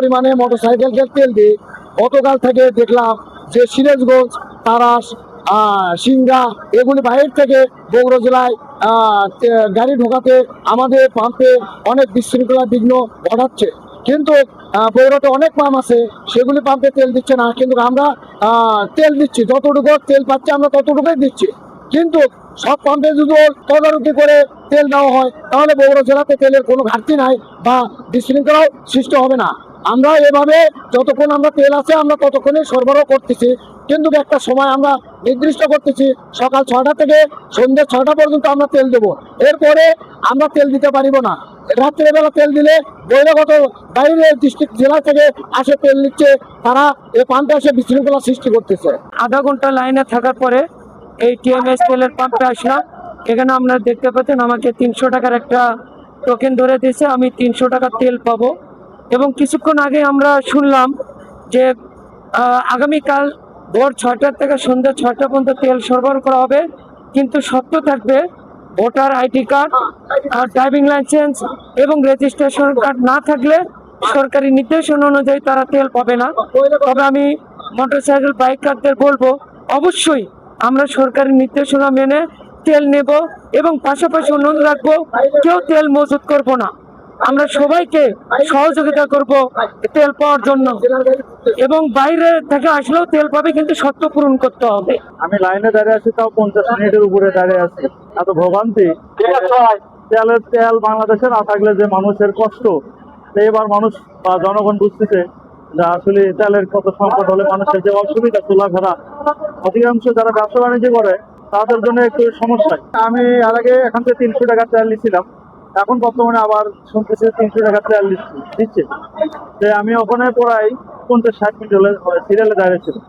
পরিমাণে মোটরসাইকেলকে তেল দিই। গতকাল থেকে দেখলাম যে সিরাজগঞ্জ, তারাস, সিংড়া এগুলি বাইরে থেকে বগুড়া জেলায় গাড়ি ঢোকাতে আমাদের পাম্পে অনেক বিশৃঙ্খলা বিঘ্ন ঘটাচ্ছে। কিন্তু বগুড়াতে অনেক পাম্প আছে, সেগুলি পাম্পে তেল দিচ্ছে না, কিন্তু আমরা তেল দিচ্ছি, যতটুকু তেল পাচ্ছি আমরা ততটুকুই দিচ্ছি। কিন্তু সব পাম্পে যদি তদারকি করে তেল দেওয়া হয় তাহলে বগুড়া জেলাতে তেলের কোনো ঘাটতি নাই বা বিশৃঙ্খলাও সৃষ্টি হবে না। আমরা এভাবে যতক্ষণ আমরা তেল আছে আমরা ততক্ষণই সরবরাহ করতেছি, কিন্তু একটা সময় আমরা নির্দিষ্ট করতেছি সকাল 6টা থেকে সন্ধ্যে 6টা পর্যন্ত আমরা তেল দেবো, এরপরে আমরা তেল দিতে পারিব না। রাত্রেবেলা তেল দিলে বহিরাগত বাইরের ডিস্ট্রিক্ট জেলা থেকে আসে তেল নিচ্ছে, তারা এই পাম্পে এসে বিশৃঙ্খলা সৃষ্টি করতেছে। আধা ঘন্টা লাইনে থাকার পরে এই টিএমএস তেলের পাম্পে আসলাম। এখানে আপনারা দেখতে পাচ্ছেন আমাকে 300 টাকার একটা টোকেন ধরে দিয়েছে, আমি 300 টাকার তেল পাবো। এবং কিছুক্ষণ আগে আমরা শুনলাম যে আগামীকাল ভোর 6টা থেকে সন্ধ্যা 6টা পর্যন্ত তেল সরবরাহ করা হবে, কিন্তু শর্ত থাকবে ভোটার আইডি কার্ড আর ড্রাইভিং লাইসেন্স এবং রেজিস্ট্রেশন কার্ড না থাকলে সরকারি নির্দেশনা অনুযায়ী তারা তেল পাবে না। তবে আমি মোটরসাইকেল বাইকারদের বলবো অবশ্যই আমরা সরকারি নির্দেশনা মেনে তেল নেব এবং পাশাপাশি অনুরোধ রাখবো কেউ তেল মজুত করব না। আমরা সবাইকে সহযোগিতা করব তেল পাওয়ার জন্য, এবং বাইরে থেকে আসলেও তেল পাবে, কিন্তু শর্ত পূরণ করতে হবে। আমি লাইনে দাঁড়িয়ে আছি, তাও 50 মিনিটের উপরে দাঁড়িয়ে আছি। এত ভোগান্তি, তেল বাংলাদেশে না থাকলে যে মানুষের কষ্ট, এবার মানুষ বা জনগণ বুঝতেছে যে আসলে তেলের কত সংকট হলে মানুষের যে অসুবিধা চলাফেরা, অধিকাংশ যারা ব্যবসা বাণিজ্য করে তাদের জন্য একটু সমস্যা। আমি এর আগে এখান থেকে 300 টাকা তেল নিচ্ছিলাম, এখন বর্তমানে আবার শুনতেছি 300 টাকা তেল দিচ্ছে। যে আমি ওখানে প্রায় 50-60 মিনিট হলে সিরিয়ালে দাঁড়িয়েছিলাম।